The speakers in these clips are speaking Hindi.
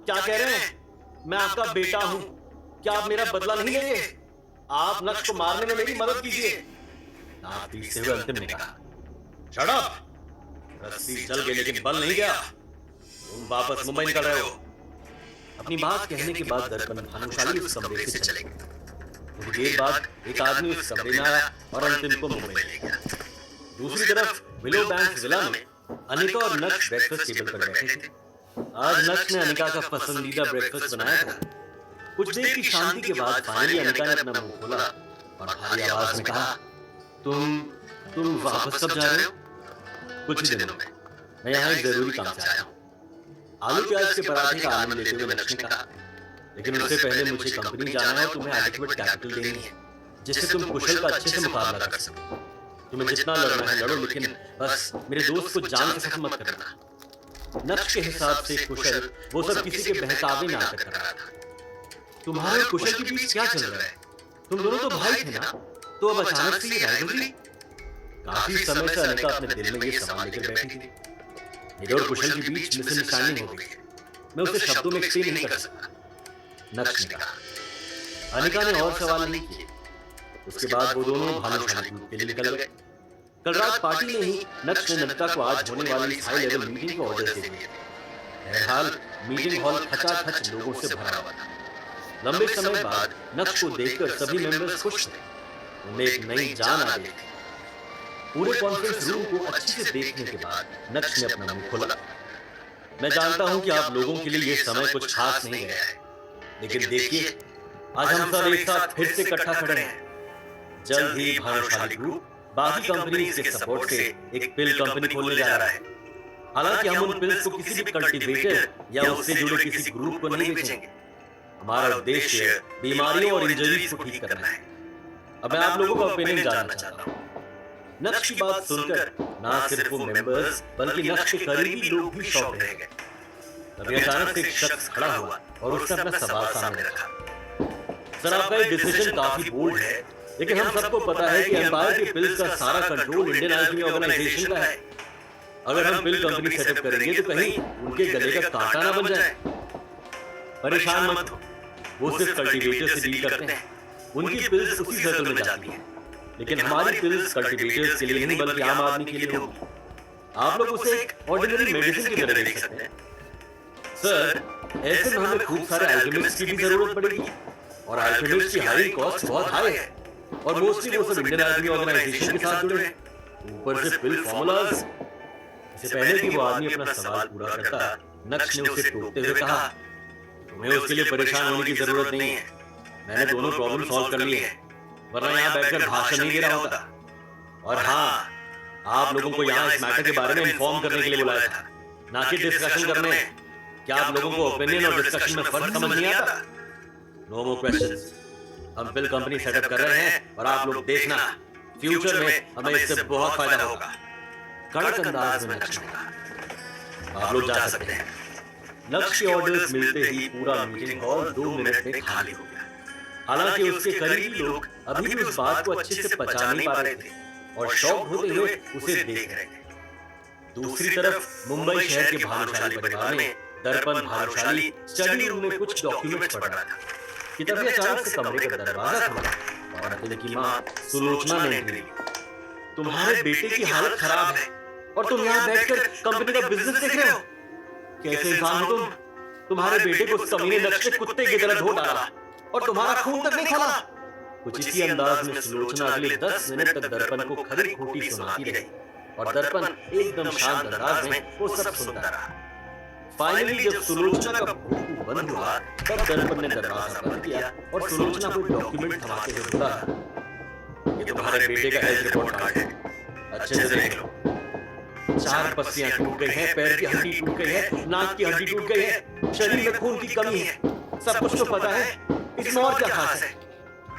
क्या कह रहे हैं? मैं आपका बेटा हूं। क्या आप मेरा बदला नहीं लेंगे? आप नक्श को मारने में मेरी मदद कीजिए। दांत पीसते हुए अंतिम ने कहा, शट अप। रस्सी चल गई लेकिन बल नहीं गया। तुम वापस मुंबई निकल रहे हो। अपनी बात कहने के बाद दर्पण भानुशाली उस कमरे से चले गए। थोड़ी देर बाद एक आदमी उस कमरे में आया और अंतिम को मुंबई ले गया। दूसरी तरफ विलो बैंक विला में अनिका और नक्श ब्रेकफास्ट टेबल पर बैठे थे। आज नक्श ने अनिका का पसंदीदा ब्रेकफास्ट बनाया था। कुछ देर की शांति के बाद फाइनली अनिका ने अपना मुंह खोला और भारी आवाज में कहा, तुम वापस कब जा रहे हो? कुछ ही दिनों में। मैं यहाँ एक जरूरी काम से आया हूँ। आलू प्याज के पराठे का आनंद लेते हुए नक्श ने कहा, लेकिन उससे पहले मुझे कंपनी जाना है और तुम्हें एडिक्वेट कैपिटल देनी है जिससे तुम कुशल का अच्छे से मुकाबला कर सको। तुम्हें जितना लड़ना है लड़ो, लेकिन बस मेरे दोस्त को जान के खत्म मत करना। नक्श के हिसाब से कुशल वो सब किसी के बहकावे में नाटक कर रहा था। तुम्हारे कुशल के बीच क्या चल रहा है? तुम दोनों तो भाई थे ना, तो अब अचानक से ये राइवलरी? काफी समय से अनिका अपने दिल में ये सवाल लेकर बैठी थी। मेरे और कुशल के बीच मिसअंडरस्टैंडिंग हो गई है। मैं उसे शब्दों में एक्सप्लेन नहीं कर सकता, नक्श ने कहा। अनिका ने और सवाल नहीं किए। उसके बाद वो दोनों भानुशाली ग्रुप के लिए निकल गए। कल रात पार्टी में ही नक्श ने नमिता को आज होने वाली हाई लेवल मीटिंग के ऑर्डर दे दिए। बहरहाल मीटिंग हॉल खचाखच लोगों से भरा हुआ था। लंबे समय बाद नक्श को देखकर सभी मेंबर्स खुश थे। उनमें एक नई जान आ गई थी। पूरे कॉन्फ्रेंस रूम को अच्छे से देखने के बाद नक्श ने अपना मुंह खोला। मैं जानता हूं कि आप लोगों के लिए यह समय कुछ खास नहीं गया है, लेकिन देखिए, आज हम सब एक साथ फिर से इकट्ठा खड़े हैं। जल्द ही भानुशाली ग्रुप बाकी कंपनीज के सपोर्ट से एक पिल कंपनी खोलने जा रहा है। हालांकि हम उन पिल्स को किसी भी कल्टीवेटर या उससे जुड़े किसी ग्रुप को नहीं बेचेंगे। हमारा उद्देश्य बीमारियों और इंजरीज को ठीक करना है। अब मैं आप लोगों का ओपिनियन जानना चाहता हूँ। नक्श की बात सुनकर ना सिर्फ वो मेंबर्स बल्कि नक्श के करीबी लोग भी शॉक रह गए। तभी अचानक से एक शख्स खड़ा हुआ और उसने अपना सवाल सामने रखा। सर, आपका ये डिसीजन काफी बोल्ड है, लेकिन हम सबको पता है कि एम्पायर के पिल्स का सारा कंट्रोल इंडियन आर्मी ऑर्गेनाइजेशन का है। अगर हम पिल कंपनी सेटअप करेंगे तो कहीं उनके गले का कांटा ना बन जाए। परेशान मत हो, वो सिर्फ कल्टीवेटर से डील करते हैं। उनकी पिल्स उसी सर्कल में जाती हैं, लेकिन हमारी पिल्स कल्टीवेटर्स के लिए नहीं बल्कि आम आदमी के लिए होगी। आप लोग उसे एक ऑर्डिनरी मेडिसिन की तरह देख सकते हैं। सर, ऐसे में हमें खूब सारे आइटम्स की भी जरूरत पड़ेगी और आइटम्स की हायरिंग कॉस्ट बहुत हाई है और मोस्टली वो सब इंडियन आर्मी ऑर्गेनाइजेशन के साथ जुड़े हैं। ऊपर से पिल फॉर्मूलाज। इससे पहले कि वो आदमी अपना सवाल पूरा करता, नक्श ने उसे टोकते हुए कहा, तुम्हें उसके लिए परेशान होने की जरूरत नहीं है। मैंने दोनों प्रॉब्लम सॉल्व कर लिए हैं, वरना यहाँ बैठकर भाषण नहीं दे रहा होता। और हाँ, आप लोगों को यहाँ इस मैटर के बारे में इन्फॉर्म करने के लिए बुलाया था, ना कि डिस्कशन करने। क्या आप लोगों को ओपिनियन और डिस्कशन में फर्क समझ नहीं आता? No more questions. हम पिल कंपनी सेटअप कर रहे हैं और आप लोग देखना, फ्यूचर में हमें इससे बहुत फायदा होगा। कड़क अंदाज में नक्श ने कहा, आप लोग जा सकते हैं। नक्श के ऑर्डर्स मिलते ही पूरा मीटिंग हॉल 2 मिनट में खाली हो गया। हालांकि उसके करीबी लोग अभी भी उस बात को अच्छे से पचा नहीं पा रहे थे और शॉक होते हुए उसे देख रहे थे। दूसरी तरफ मुंबई शहर के भानुशाली परिवार में दर्पण भानुशाली स्टडी रूम में कुछ डॉक्यूमेंट्स पढ़ रहा था कि तभी अचानक से कमरे का दरवाजा खुला और अतुल की मां सुलोचना ने एंट्री ली। तुम्हारे बेटे की हालत खराब है और तुम यहाँ बैठकर कंपनी का बिजनेस देख रहे हो? कैसे इंसान हो तुम? तुम्हारे बेटे को कमीने नक्श ने कुत्ते की तरह धो डाला और तुम्हारा खून तक नहीं खोला। कुछ इसी अंदाज में सुलोचना अगले 10 मिनट तक दर्पण को खरी खोटी सुनाती रही और दर्पण एकदम शांत अंदाज में वो सब सुनता रहा। फाइनली जब सुलोचना का भूख बंद हुआ तब दर्पण ने दरवाजा बंद किया और सुलोचना को डॉक्यूमेंट थमाते हुए बोला, ये तुम्हारे बेटे का हेल्थ रिपोर्ट कार्ड है, अच्छे से देख लो। 4 पस्तियां टूट गई हैं, पैर की हड्डी टूट गई है, नाक की हड्डी टूट गई है, शरीर में खून की कमी है। सब कुछ तो पता है, इसमें और क्या खास है?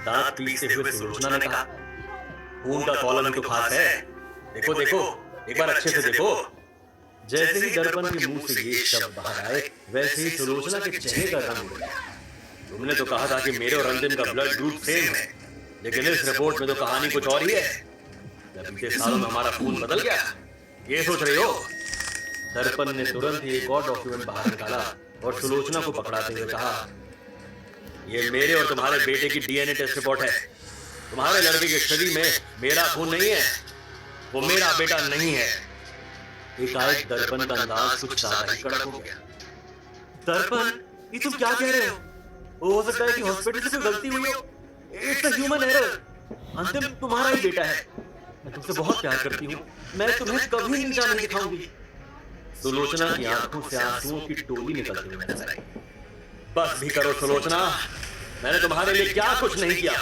दांत पीसते हुए सुलोचना ने कहा, खून का कॉलम तो खास है। देखो देखो, एक बार अच्छे से देखो। जैसे ही दर्पण के मुंह से ये शब्द बाहर आए वैसे ही सुलोचना के चेहरे का रंग उड़ गया। तुमने तो कहा था कि मेरे और अंतिम का ब्लड ग्रुप सेम है, लेकिन इस रिपोर्ट में तो कहानी कुछ और ही है। बीते सालों में हमारा खून बदल गया, ये सोच रही हो? दर्पण ने तुरंत ही एक और डॉक्यूमेंट बाहर निकाला और सुलोचना को पकड़ाते हुए कहा, ये मेरे और तुम्हारे बेटे की डीएनए टेस्ट रिपोर्ट है। तुम्हारे लड़के के शरीर में मेरा खून नहीं है, वो मेरा बेटा नहीं है। एकाएक दर्पण का अंदाज कुछ ज्यादा ही कड़क हो गया। दर्पण, ये तुम क्या कह रहे हो? हो सकता है कि हॉस्पिटल से कोई गलती हुई हो। It's a human error. अंतिम तुम्हारा ही बेटा है। मैं तुमसे बहुत प्यार करती हूँ। मैं तुम्हें कभी नीचा नहीं दिखाऊंगी। सुलोचना की आंखों से आंसुओं की टोली निकलती हुई नजर आई। बस भी करो सुलोचना, मैंने तुम्हारे लिए क्या कुछ नहीं किया।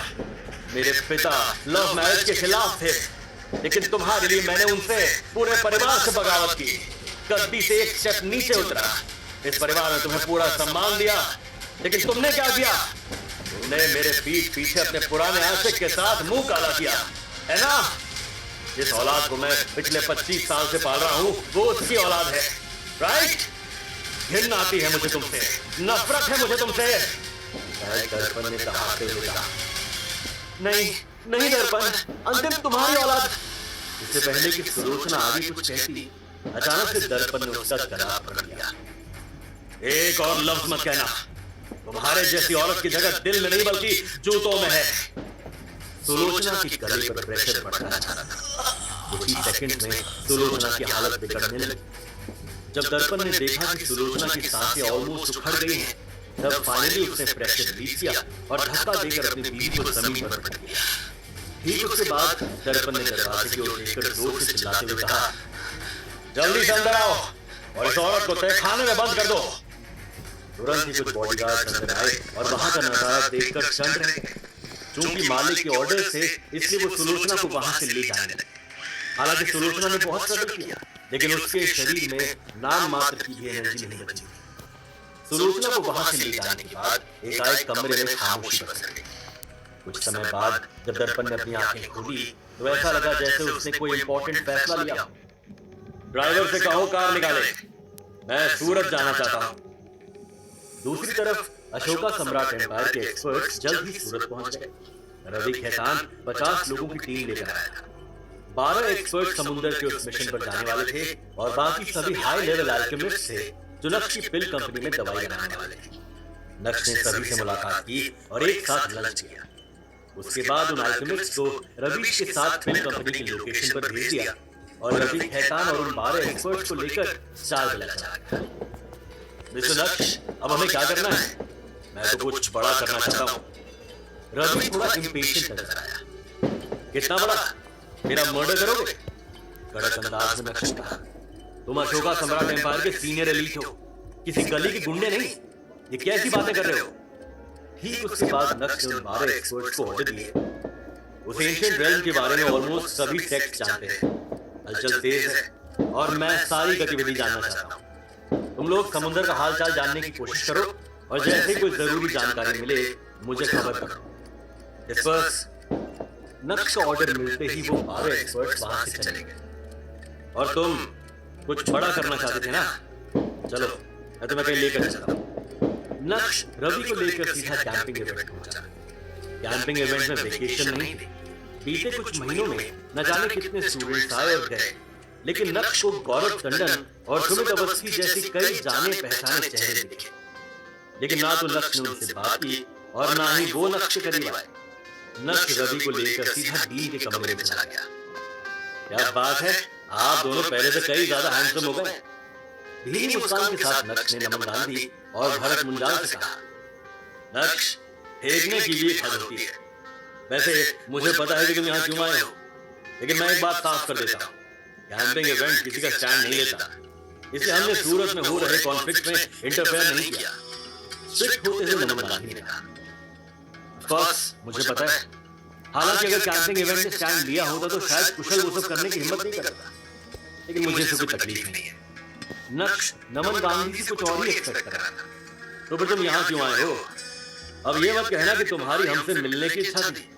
मेरे पिता लव मैरिज के खिलाफ थे, लेकिन तुम्हारे लिए मैंने उनसे पूरे परिवार से बगावत की, गद्दी से एक स्टेप नीचे उतरा। इस परिवार ने तुम्हें पूरा सम्मान दिया, लेकिन तुमने क्या किया? तुमने मेरे पीठ पीछे अपने पुराने आशिक के साथ मुंह काला किया, है ना? जिस औलाद को मैं पिछले 25 साल से पाल रहा हूं, वो उसकी औलाद है, राइट? घिन आती है मुझे तुमसे, नफरत है मुझे तुमसे। दर्पण ने दहाड़ते हुए कहा, नहीं नहीं दर्पण, अंतिम तुम्हारी औलाद। इससे पहले कि सुलोचना आगे कुछ कहती, अचानक से दर्पण ने उसका गला पकड़ लिया। एक और लफ्ज मत कहना। तुम्हारे जैसी औरत की जगह दिल में नहीं बल्कि जूतों में है। सुलोचना की गले पर प्रेशर बढ़ना चाहता था। कुछ ही सेकंड में सुलोचना की हालत बिगड़ने लगी। जब दर्पण ने देखा कि सुलोचना की सांसें ऑलमोस्ट उखड़ गई हैं, तब फाइनली उसने प्रेशर रिलीज किया और धक्का देकर अपनी बीवी को जमीन पर पटक दिया। ठीक उसके बाद दर्पण ने दरवाजे की ओर देखकर जोर से चिल्लाते हुए कहा, जल्दी से अंदर आओ और इस औरत को तहखाने में बंद कर दो। तुरंत ही कुछ बॉडीगार्ड अंदर आए और वहां का नजारा देखकर चंद रह गए। चूंकि मालिक के ऑर्डर से, इसलिए वो सुलोचना को वहां से ले जाने लगे। हालांकि सुलोचना ने बहुत स्ट्रगल किया, लेकिन उसके शरीर में नाम मात्र की भी एनर्जी नहीं बची। सुलोचना को वहां से ले जाने के बाद एकाएक कमरे में खामोशी बरस गई। कुछ समय बाद जब दर्पण ने अपनी आंखें खोली, तो ऐसा लगा जैसे उसने कोई इंपॉर्टेंट फैसला लिया। ड्राइवर से कहो कार निकाले, मैं सूरत जाना चाहता हूं। दूसरी तरफ अशोका सम्राट एम्पायर के एक्सपर्ट्स जल्द ही सूरत पहुंच गए। रवि खेतान 50 लोगों की टीम लेकर आया था। 12 एक्सपर्ट समुद्र के उस मिशन पर जाने वाले थे और बाकी सभी हाई लेवल अल्केमिस्ट थे जो नक्श की पिल कंपनी में दवाई बनाने वाले थे। नक्श ने सभी से मुलाकात की और एक साथ लंच किया। उसके बाद उन अल्केमिस्ट को रवि के साथ पिल कंपनी की लोकेशन पर भेज दिया और रवि खेतान और उन 12 एक्सपर्ट्स को लेकर चाल मिला चला गया। मिस्टर नक्श, अब हमें क्या करना है? मैं तो कुछ बड़ा करना चाहता हूं। रवि थोड़ा इंपेशेंट नजर आया। कितना बड़ा? मेरा मर्डर करोगे? कड़क अंदाज में नक्श कहा, तुम अशोका सम्राट एम्पायर के सीनियर एलीट हो, किसी गली के गुंडे नहीं। ये कैसी बातें कर रहे हो? ठीक उसके बाद नक्श ने 12 एक्सपर्ट्स को ऑर्डर दिए। उस एंशिएंट रेल्म के बारे में ऑलमोस्ट सभी टेक्स्ट जानते हैं। हलचल तेज है और मैं सारी गतिविधि जानना चाहता हूं। तुम लोग समुद्र का हालचाल जानने की कोशिश करो और जैसे ही कोई जरूरी जानकारी मिले मुझे खबर करो। इस पर नक्श का ऑर्डर मिलते ही वो 12 एक्सपर्ट्स वहां से चले गए। और तुम कुछ बड़ा करना चाहते थे ना? चलो मैं तुम्हें कहीं लेकर चलता हूं। नक्श रवि को लेकर सीधा कैंपिंग इवेंट पहुंचा। कैंपिंग इवेंट में वेकेशन नहीं थी। बीते कुछ महीनों में न जाने कितने स्टूडेंट्स आए और गए, लेकिन नक्श को गौरव टंडन और सुमित अवस्थी जैसे कई जाने पहचाने चेहरे दिखे। लेकिन ना तो नक्श ने उनसे बात की और ना ही वो नक्श के करीब आए। नक्श रवि को लेकर सीधा डीन के कमरे में चला गया। क्या बात है, आप दोनों पहले से कई ज्यादा हैंडसम हो गए। धीमी मुस्कान के साथ नक्श ने नमन गांधी और भरत मुंजाल से कहा, नक्श, फेंकने की भी हद होती है। वैसे मुझे पता है कि तुम यहाँ क्यों आए हो, लेकिन मैं एक बात साफ कर देता हूँ, कैंपिंग इवेंट किसी का स्टैंड नहीं लेता। इसलिए हमने सूरत में हो रहे कॉन्फ्लिक्ट में इंटरफेयर नहीं किया। स्ट्रिक्ट होते हुए नमन गांधी ने कहा, बस मुझे पता है। हालांकि अगर कैंपिंग इवेंट में स्टैंड लिया होता तो शायद कुशल वो सब करने की हिम्मत नहीं करता, लेकिन मुझे इससे कोई तकलीफ नहीं है। नक्श नमन गांधी से कुछ और ही एक्सपेक्ट कर रहा था। तो फिर तुम यहाँ क्यों आए हो? अब ये मत कहना कि तुम्हारी हमसे मिलने की इच्छा थी।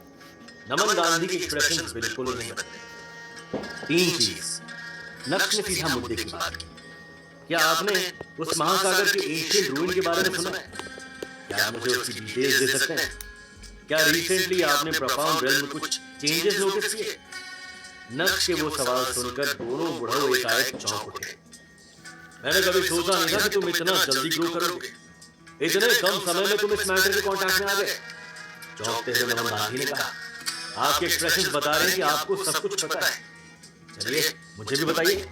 नमन गांधी के एक्सप्रेशन बिल्कुल नहीं बदले। 3 चीज। नक्श ने सीधा मुद्दे की बात की। क्या आपने उस महासागर के एशियन रूइन के बारे में सुना है? क्या आप मुझे उसकी डिटेल्स दे सकते हैं? क्या रिसेंटली आपने प्रोफाउंड रेल्म में कुछ चेंजेस नोटिस किए? नक्श के वो सवाल सुनकर दोनों बुढ़ऊ एकाएक चौंक उठे। मैंने कभी सोचा नहीं था कि तुम इतना जल्दी ग्रो करोगे। इतने कम समय में तुम इस मैटर के कांटेक्ट में आ गए। चौंकते हुए नमन गांधी ने कहा, आपके एक्सप्रेशंस बता रहे हैं कि आपको सब कुछ पता है। चलिए मुझे भी बताइए।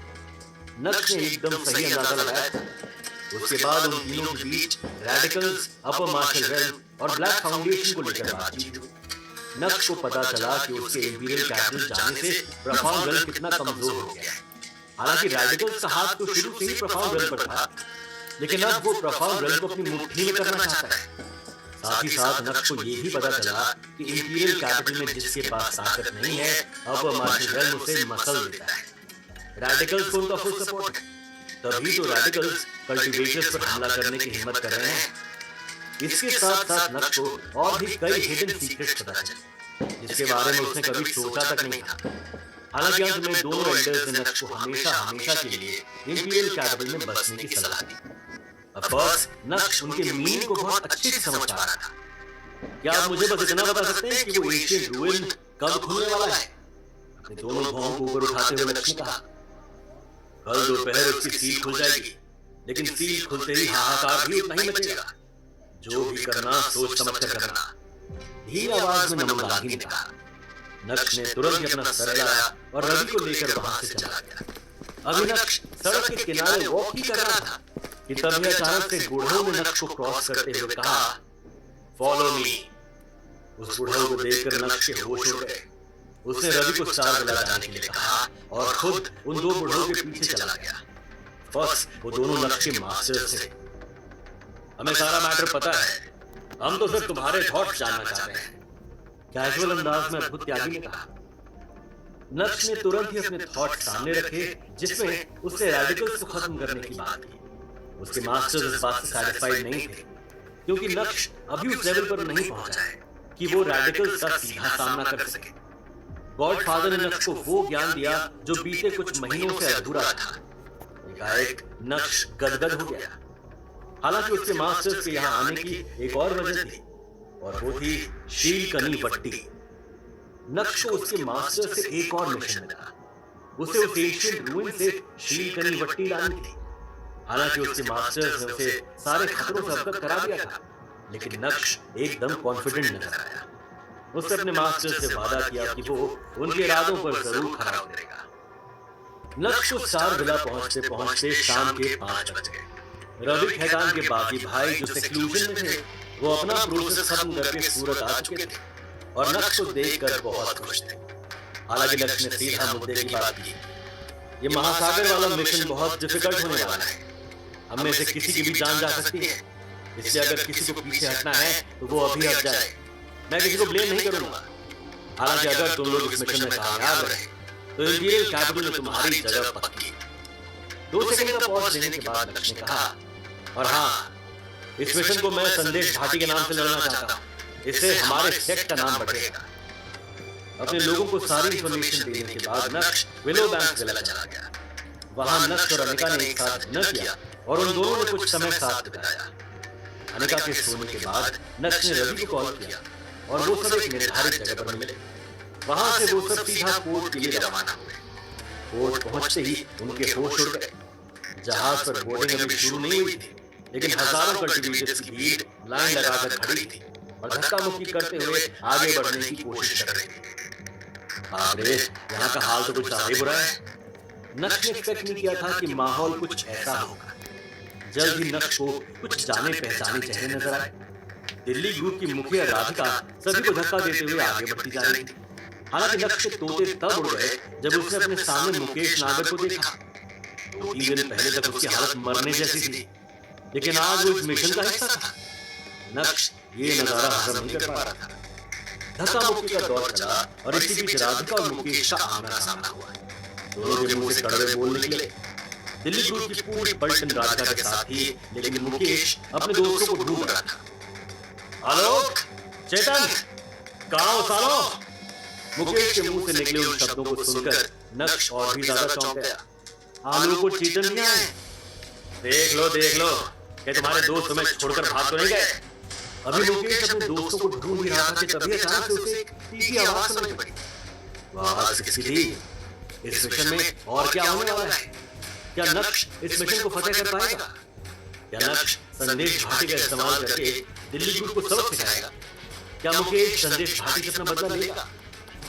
नक्श ने एकदम सही अंदाजा लगाया। उसके बाद उन तीनों के बीच रेडिकल्स, अपर मार्शल रेल्म और ब्लैक फाउंडेशन को लेकर बातचीत हुई। नक्श को पता चला कि उसके इंपीरियल कैपिटल जाने से प्रोफाउंड रेल्म कितना कमजोर हो गया है। हालांकि रेडिकल्स का हाथ तो शुरू से ही प्रोफाउंड रेल्म पर था, लेकिन अब वो प्रोफाउंड रेल्म को अपनी मुट्ठी में करना चाहता है। साथ ही साथ नक्श को ये भी पता चला कि इंपीरियल कैपिटल में जिसके पास ताकत नहीं है, अब मार्शल रेल्म उसे मसल देता है। रेडिकल्स को उनका फुल सपोर्ट है। तभी तो रेडिकल्स कल्टीवेटर्स पर हमला करने की हिम्मत कर रहे हैं। इसके साथ साथ नक्श को और भी कई हिडन सीक्रेट्स पता चले, जिसके बारे में उसने कभी सोचा तक नहीं था। हालांकि अंत में दोनों एल्डर्स ने नक्श को हमेशा हमेशा के लिए इंपीरियल कैपिटल में बसने की सलाह दी। ऑफ कोर्स नक्श उनके मीनिंग को बहुत अच्छे से समझ पा रहा था। क्या आप मुझे बस इतना बता सकते हैं कि वो एशियन रूइन कब खुलने वाला है? अपने दोनों भौं को ऊपर उठाते हुए नक्श ने कहा, कल दोपहर उसकी सील खुल जाएगी, लेकिन सील खुलते ही हाहाकार भी उतना ही मचेगा। जो भी करना सोच समझ कर करना, धीमी आवाज में नमन गांधी ने कहा। नक्श ने तुरंत ही अपना सर हिलाया और रवि को लेकर वहां से चला गया। अभी नक्श सड़क के किनारे वॉक ही कर रहा था कि तभी अचानक से बूढ़ों ने नक्श को क्रॉस करते हुए कहा, फॉलो मी। उस बूढ़ों को देखकर नक्श के होश उड़ गए। उसने रवि को स्टार विला जाने के लिए कहा और खुद उन दो बूढ़ों के पीछे चला गया। बस वो दोनों नक्श के मास्टर्स थे। हमें सारा मैटर पता है, हम तो सिर्फ तुम्हारे थॉट्स जानना चाहते हैं, कैजुअल अंदाज में अद्भुत त्यागी ने कहा। नक्श ने तुरंत ही अपने थॉट्स सामने रखे, जिसमें उसने रेडिकल्स को खत्म करने की बात की। उसके मास्टर्स इस बात से सैटिस्फाइड नहीं थे, क्योंकि नक्श अभी उस लेवल पर नहीं पहुंचा है कि वो रेडिकल्स का सीधा सामना कर सके। गॉडफादर ने नक्श को वो ज्ञान दिया जो बीते कुछ महीनों से अधूरा था। एकाएक नक्श गदगद हो गया। हालांकि उसके मास्टर्स के यहाँ आने की एक और वजह थी, और वो थी शीलकनी वट्टी। नक्श को उसके मास्टर से एक और मिशन मिला। उसे उस एशियन रूइन से शीलकनी वट्टी लानी थी। हालांकि उसके मास्टर्स ने उसे सारे खतरों से अवगत करा दिया था, लेकिन नक्श एकदम कॉन्फिडेंट नजर आया। उसने अपने मास्टर से वादा किया कि वो उनके इरादों पर जरूर खरा उतरेगा। नक्श को स्टार विला पहुंचते पहुंचते शाम के 5 बज गए। रवि खैतान के बाकी भाई जो सेक्लूजन में थे, वो अपना प्रोसेस खत्म करके सूरत आ चुके थे और नक्श को देखकर बहुत खुश थे। हालांकि नक्श ने सीधा मुद्दे की बात की। ये महासागर वाला मिशन बहुत डिफिकल्ट होने वाला है। हम में से किसी की भी जान जा सकती है, इसलिए अगर किसी को पीछे हटना है तो वो अभी हट जाए। मैं किसी को ब्लेम नहीं करूंगा। हालांकि अगर तुम लोग इस मिशन में कामयाब रहे तो इंपीरियल कैपिटल में तुम्हारी जगह पक्की। 2 सेकंड का पॉज लेने के बाद नक्श ने कहा, और हाँ, इस मिशन को मैं संदेश घाटी के नाम से लड़ना चाहता हूँ। इससे हमारे सेक्ट का नाम बढ़ेगा। अपने लोगों को सारी इंफॉर्मेशन देने के बाद नक्श विलो बैंक विला चला गया। वहां नक्श और अनिका ने एक साथ डिनर किया और उन दोनों ने कुछ समय साथ बिताया। अनिका के सोने के बाद नक्श ने रवि को कॉल किया और वो सब एक निर्धारित जगह पर मिले। वहां से वो सब सीधा पोर्ट के लिए रवाना हुए। पोर्ट पहुंचते ही उनके होश उड़ गए। जहाज पर बोर्डिंग अभी शुरू नहीं हुई थी, लेकिन हजारों कल्टीवेटर्स की भीड़ लाइन लगाकर खड़ी थी और धक्का मुक्की करते हुए आगे बढ़ने की कोशिश कर रही थी। अरे यहाँ का हाल तो कुछ ज्यादा ही बुरा है। नक्श ने एक्सपेक्ट नहीं किया था कि माहौल कुछ ऐसा होगा। जल्द ही नक्श को कुछ जाने पहचाने चेहरे नजर आए। दिल्ली ग्रुप की मुखिया राधिका सभी को धक्का देते हुए आगे बढ़ती जा रही थी। हालांकि नक्श के तोते तब उड़ गए जब उसने अपने सामने मुकेश नागर को देखा। 2-3 दिन पहले तक उसकी हालत मरने जैसी थी, लेकिन आज वो इस मिशन का हिस्सा था। नक्श ये नजारा हजम नहीं कर पा रहा था। धक्का मुक्की का दौर चला और इसी बीच राधिका और मुकेश का आमना सामना हुआ। दोनों के मुंह से कड़वे बोल निकले। दिल्ली ग्रुप की पूरी पलटन राधिका के साथ थी, लेकिन मुकेश अपने दोस्तों को ढूंढ रहा था। आलोक, चेतन, कहाँ हो सालो? मुकेश के मुंह से निकले उन शब्दों को सुनकर नक्श और भी ज्यादा चौंक गया। आलोक को चेतन नहीं आए? देख लो कि तुम्हारे दोस्त तुम्हें छोड़कर भाग तो नहीं गए। अभी मुकेश अपने दोस्तों को ढूंढ ही रहा था कि तभी अचानक से उसे एक तीखी आवाज सुनाई पड़ी। वो आवाज किसकी थी? इस मिशन में और क्या होने वाला है? क्या नक्श इस मिशन को फतेह कर पाएगा? क्या नक्श संदेश भाटी का इस्तेमाल करके दिल्ली ग्रुप को सबक सिखाएगा? क्या मुकेश संदेश भाटी से अपना बदला लेगा?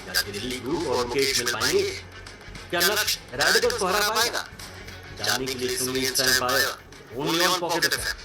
क्या दिल्ली ग्रुप और मुकेश मिल पाएंगे? क्या नक्श रेडिकल्स को हरा पाएगा? जानने के लिए सुनिए Empire only on Pocket FM.